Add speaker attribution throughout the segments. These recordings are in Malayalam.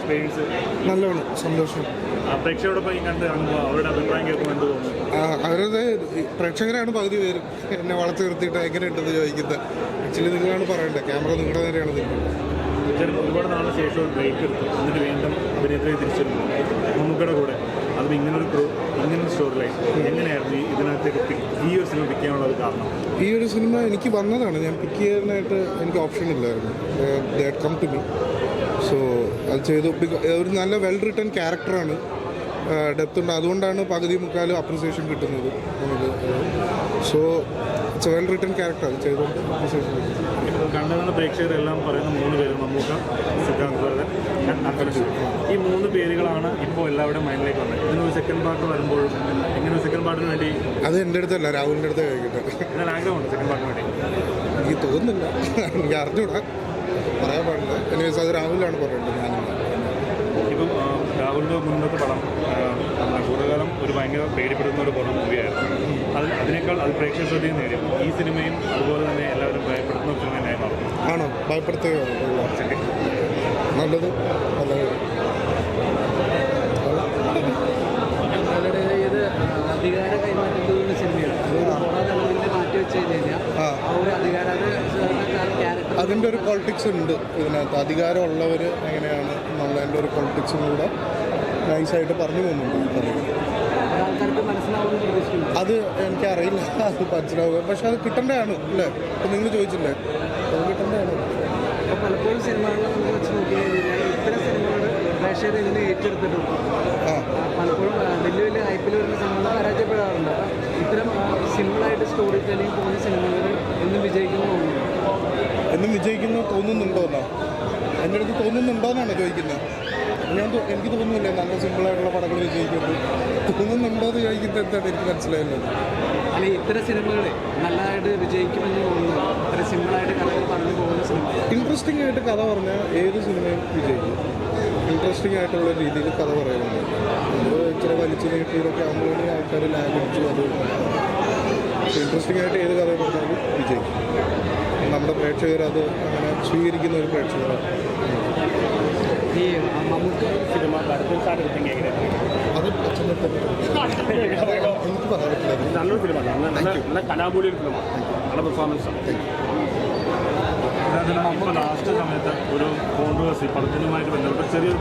Speaker 1: എക്സ്പീരിയൻസ്?
Speaker 2: നല്ലോണം സന്തോഷം.
Speaker 1: പ്രേക്ഷകരോടൊപ്പം ഈ കണ്ട് കാണുമ്പോൾ അവരുടെ അഭിപ്രായം കേൾക്കുമ്പോൾ എന്ത് തോന്നുന്നു?
Speaker 2: അവരത് പ്രേക്ഷകരാണ് പകുതി പേരും എന്നെ വളർത്തി നിർത്തിയിട്ട് എങ്ങനെയുണ്ടെന്ന് ചോദിക്കുന്നത്. ആക്ച്വലി നിങ്ങളാണ് പറയേണ്ടത്, ക്യാമറ നിങ്ങളുടെ നേരെയാണ് നിൽക്കുന്നത്.
Speaker 1: ഒരുപാട് നാളിന് ശേഷം ഒരു ബ്രേക്ക് എടുത്തു, എന്നിട്ട് വീണ്ടും അഭിനേത്രിയെ തിരിച്ചിരുന്നു മമ്മൂക്കയുടെ കൂടെ. അതും ഇങ്ങനൊരു സ്റ്റോറി ലൈൻ എങ്ങനെയായിരുന്നു ഇതിനകത്തേക്ക് ഈ ഒരു സിനിമ പിക്ക് ചെയ്യാനുള്ള ഒരു കാരണം?
Speaker 2: ഈ ഒരു സിനിമ എനിക്ക് വന്നതാണ്, ഞാൻ പിക്ക് ചെയ്യാനായിട്ട് എനിക്ക് ഓപ്ഷൻ ഇല്ലായിരുന്നു. They had come to me. So അത് ചെയ്തു. ഒരു നല്ല വെൽ റിട്ടൺ ക്യാരക്ടറാണ്, ഡെപ്ത് ഉണ്ട്. അതുകൊണ്ടാണ് പകുതി മുക്കാലും അപ്രിസിയേഷൻ കിട്ടുന്നത് നമുക്ക്. So it's A well written character, അത് ചെയ്തുകൊണ്ട് അപ്രിസിയേഷൻ കിട്ടും.
Speaker 1: കണ്ടുകാണുന്ന പ്രേക്ഷകരെല്ലാം പറയുന്ന 3 പേര്, മമ്മൂക്ക, സിദ്ധാർത്ഥ് ഭരതൻ, അൻവർ. ഈ 3 പേരുകളാണ് ഇപ്പോൾ എല്ലാവരുടെയും മൈൻഡിലേക്ക് വന്നത്. ഇതിനൊരു സെക്കൻഡ് പാർട്ട് വരുമ്പോഴും എങ്ങനെ സെക്കൻഡ് പാർട്ടിന് വേണ്ടി?
Speaker 2: അത് എൻ്റെ അടുത്തല്ല, രാഹുലിൻ്റെ അടുത്ത് കഴിക്കട്ടെ.
Speaker 1: എന്നാൽ ആഗ്രഹമുണ്ട് സെക്കൻഡ് പാർട്ടിന് വേണ്ടി?
Speaker 2: എനിക്ക് തോന്നുന്നില്ല, എനിക്ക് അറിഞ്ഞൂടാ, പറയാൻ പാടില്ല. എനിവേസ് അത് രാഹുലാണ് പറയേണ്ടത്, ഞാനില്ല.
Speaker 1: ഇപ്പം രാഹുലിൻ്റെ മുന്നത്തെ പടം കൂടുതകാലം ഒരു ഭയങ്കര പേടിപ്പെടുന്ന ഒരു പടം മൂവിയായിരുന്നു. അതിനേക്കാൾ അത് പ്രേക്ഷക ശ്രദ്ധയും നേടി. ഈ സിനിമയും അതുപോലെ തന്നെ എല്ലാവരും ഭയപ്പെടുത്തുന്ന ഒരു സിനിമയായി മാറും.
Speaker 2: ആണോ? ഭയപ്പെടുത്തുകയോ? നല്ലത് നല്ലത്.
Speaker 3: ഇത് അധികാര കൈമാറ്റത്തിലുള്ള സിനിമയാണ്. മാറ്റി വെച്ച് കഴിഞ്ഞാൽ
Speaker 2: അതിൻ്റെ ഒരു പൊളിറ്റിക്സ് ഉണ്ട് ഇതിനകത്ത്. അധികാരമുള്ളവർ എങ്ങനെയാണ് എന്നുള്ളതിൻ്റെ ഒരു പൊളിറ്റിക്സും കൂടെ നൈസായിട്ട് പറഞ്ഞു പോകുന്നുണ്ട്. അത് എനിക്കറിയില്ല, അത് മനസ്സിലാവുക. പക്ഷെ അത് കിട്ടേണ്ടതാണ് അല്ലേ? ഇപ്പം നിങ്ങൾ ചോദിച്ചില്ലേ, അത് കിട്ടേണ്ടതാണ്.
Speaker 3: പലപ്പോഴും സിനിമകൾ നമ്മൾ വെച്ച് നോക്കി കഴിഞ്ഞാൽ ഇത്തരം സിനിമകൾ പ്രേക്ഷകർ ഇതിനെ ഏറ്റെടുത്തിട്ടുണ്ട്. പലപ്പോഴും വലിയ വലിയ ഹൈപ്പിൽ വരുന്ന സിനിമകൾ പരാജയപ്പെടാറുണ്ട്. ഇത്തരം സിമ്പിളായിട്ട് സ്റ്റോറി ടെല്ലിങ് പോകുന്ന സിനിമകൾ എന്നും
Speaker 2: വിജയിക്കുന്നു തോന്നുന്നുണ്ടോ എന്നാ എൻ്റെ അടുത്ത് തോന്നുന്നുണ്ടോയെന്നാണ് ചോദിക്കുന്നത്. എനിക്ക് തോന്നുന്നില്ല നല്ല സിമ്പിളായിട്ടുള്ള പടങ്ങൾ വിജയിക്കുന്നു. തോന്നുന്നുണ്ടോ എന്ന് ചോദിക്കുന്നത് എന്താണ് എനിക്ക് മനസ്സിലായില്ല.
Speaker 3: അല്ല, ഇത്തരം സിനിമകൾ നല്ലതായിട്ട് വിജയിക്കുമെന്ന് തോന്നുന്നു. ഇത്തരം സിമ്പിളായിട്ട് കഥകൾ പറഞ്ഞു പോകുന്ന സിനിമ.
Speaker 2: ഇൻട്രസ്റ്റിംഗ് ആയിട്ട് കഥ പറഞ്ഞാൽ ഏത് സിനിമയും വിജയിക്കും. ഇൻട്രസ്റ്റിംഗ് ആയിട്ടുള്ള രീതിയിൽ കഥ പറയുന്നുണ്ട്. അത് ഇച്ചിരി വലിച്ചു നീട്ടിയതൊക്കെ ആകുമ്പോഴേ ആൾക്കാർ ലാഗടിച്ചു. അത് ഇൻട്രസ്റ്റിംഗ് ആയിട്ട് ഏത് കഥ പറഞ്ഞാലും വിജയിക്കും. നമ്മുടെ പ്രേക്ഷകർ അത് അങ്ങനെ സ്വീകരിക്കുന്ന ഒരു പ്രേക്ഷകരാണ്.
Speaker 3: ഈ മമ്മൂക്ക സിനിമ
Speaker 2: അത് എനിക്ക് പറയാൻ പറ്റില്ല.
Speaker 1: നല്ലൊരു ഫിലിമാണ്, നല്ല കലാമൂല്യ ഒരു ഫിലിമാണ്, നല്ല പെർഫോമൻസ്. ഇപ്പോൾ ലാസ്റ്റ് സമയത്ത് ഒരു കോൺട്രവേഴ്സി പടത്തിനുമായിട്ട് ബന്ധപ്പെട്ട ചെറിയൊരു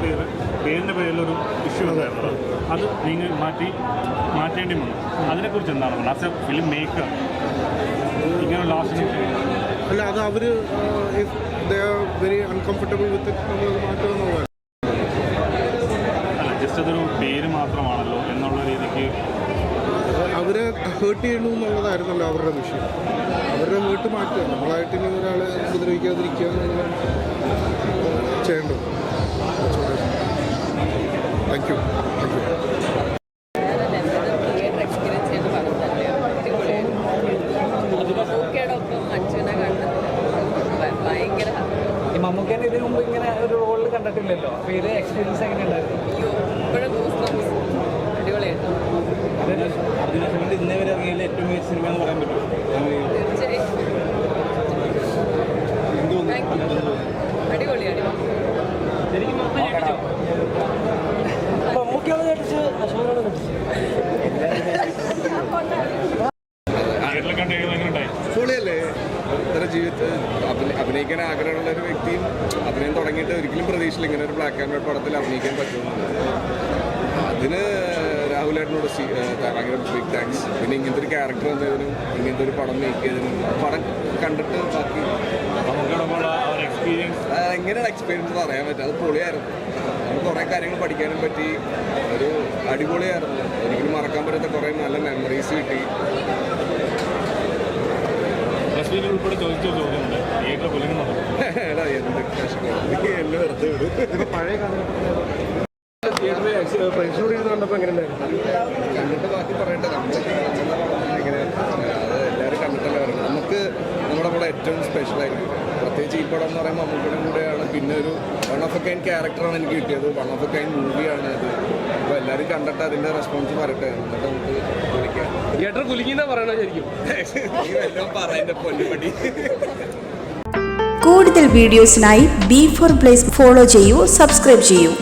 Speaker 1: പേരിൻ്റെ പേരിലൊരു ഇഷ്യൂ ഉണ്ടായിരുന്നു. അത് നിങ്ങൾ മാറ്റേണ്ടി വന്നു. അതിനെക്കുറിച്ച് എന്താണ് ആസ് എ ഫിലിം മേക്കർ ഇങ്ങനെ ലാസ്റ്റ്?
Speaker 2: അല്ല, അത് അവർ വെരി അൺകംഫർട്ടബിൾ വിത്ത് മാറ്റുമെന്നുള്ളത്.
Speaker 1: അല്ല, ജസ്റ്റ് അതൊരു പേര് മാത്രമാണല്ലോ എന്നുള്ള രീതിക്ക്
Speaker 2: അവരെ ഹേർട്ട് ചെയ്യണു എന്നുള്ളതായിരുന്നല്ലോ അവരുടെ വിഷയം. അവരുടെ ഹേർട്ട് മാറ്റുക, നമ്മളായിട്ട് ഇനി ഒരാളെ ഉപദ്രവിക്കാതിരിക്കുക എന്നുള്ളത് ചെയ്യേണ്ടത്. Thank you.
Speaker 3: ഈ മമ്മൂക്കേനെ ഇതിനു മുമ്പ് ഇങ്ങനെ ഒരു റോളിൽ കണ്ടിട്ടില്ലല്ലോ. അപ്പോൾ ഇത് എക്സ്പീരിയൻസ് എങ്ങനെയുണ്ടായിരുന്നു? അർജുന ഇന്നേ വരെ ഇറങ്ങിയതിൽ ഏറ്റവും മികച്ച സിനിമ എന്ന് പറയാൻ പറ്റും. മമ്മൂക്കയാണ് കേട്ടിച്ച്, അശോകനാണ് കേട്ടിച്ച്.
Speaker 2: പൊളിയല്ലേ? ഇത്തരം ജീവിതത്തിൽ അഭിനയിക്കാൻ ആഗ്രഹമുള്ള ഒരു വ്യക്തിയും അഭിനയം തുടങ്ങിയിട്ട് ഒരിക്കലും പ്രതീക്ഷയില്ല ഇങ്ങനെ ഒരു ബ്ലാക്ക് ആൻഡ് വൈറ്റ് പടത്തിൽ അഭിനയിക്കാൻ പറ്റുമെന്നുള്ളത്. അതിന് രാഹുലേട്ടനോട് ഭയങ്കര ബിഗ് താങ്ക്സ്. പിന്നെ ഇങ്ങനത്തെ ഒരു ക്യാരക്ടർ വന്നതിനും ഇങ്ങനത്തെ ഒരു പടം മേക്ക് ചെയ്തതിനും പടം കണ്ടിട്ട് ബാക്കി എങ്ങനെയാണ് എക്സ്പീരിയൻസ് പറയാൻ പറ്റുക. അത് പൊളിയായിരുന്നു. നമുക്ക് കുറേ കാര്യങ്ങൾ പഠിക്കാനും പറ്റി. ഒരു അടിപൊളിയായിരുന്നു. ഒരിക്കലും മറക്കാൻ പറ്റാത്ത കുറേ നല്ല മെമ്മറീസ് കിട്ടി.
Speaker 1: ഉൾപ്പെടെ ചോദിച്ച ചോദ്യമുണ്ട്, തിയേറ്റർ കൊല്ലുന്നുണ്ടോ?
Speaker 2: എല്ലാം വെറുതെ വിടും. പഴയ ഫ്രണ്ട്സിനോട് ഇരുന്ന് കണ്ടപ്പോൾ എങ്ങനെ കണ്ടിട്ട് ബാക്കി പറയട്ടെ. എങ്ങനെ അത് എല്ലാവരും കണ്ടിട്ടല്ലേ പറയണം. നമുക്ക് നമ്മുടെ കൂടെ ഏറ്റവും സ്പെഷ്യലായിരിക്കും. പ്രത്യേകിച്ച് ഈ പടം എന്ന് പറയുമ്പോൾ മമ്മൂക്കയുടെ കൂടെയാണ്. പിന്നെ ഒരു വൺ ഓഫ് എ കൈൻഡ് ക്യാരക്ടറാണ് എനിക്ക് കിട്ടിയത്. വൺ ഓഫ് എ കൈൻഡ് മൂവിയാണ് അത്. അപ്പോൾ എല്ലാവരും കണ്ടിട്ട് അതിൻ്റെ റെസ്പോൺസ് പറയട്ടെ, എന്നിട്ട് നമുക്ക് വിളിക്കാം.
Speaker 3: തിയേറ്റർ കുലുങ്ങിന്നാ പറയണോ ശരിക്കും?
Speaker 2: എല്ലാം പറയുന്ന പൊന്നുപടി.
Speaker 4: കൂടുതൽ വീഡിയോസിനായി B4 Place ഫോളോ ചെയ്യൂ, സബ്സ്ക്രൈബ് ചെയ്യൂ.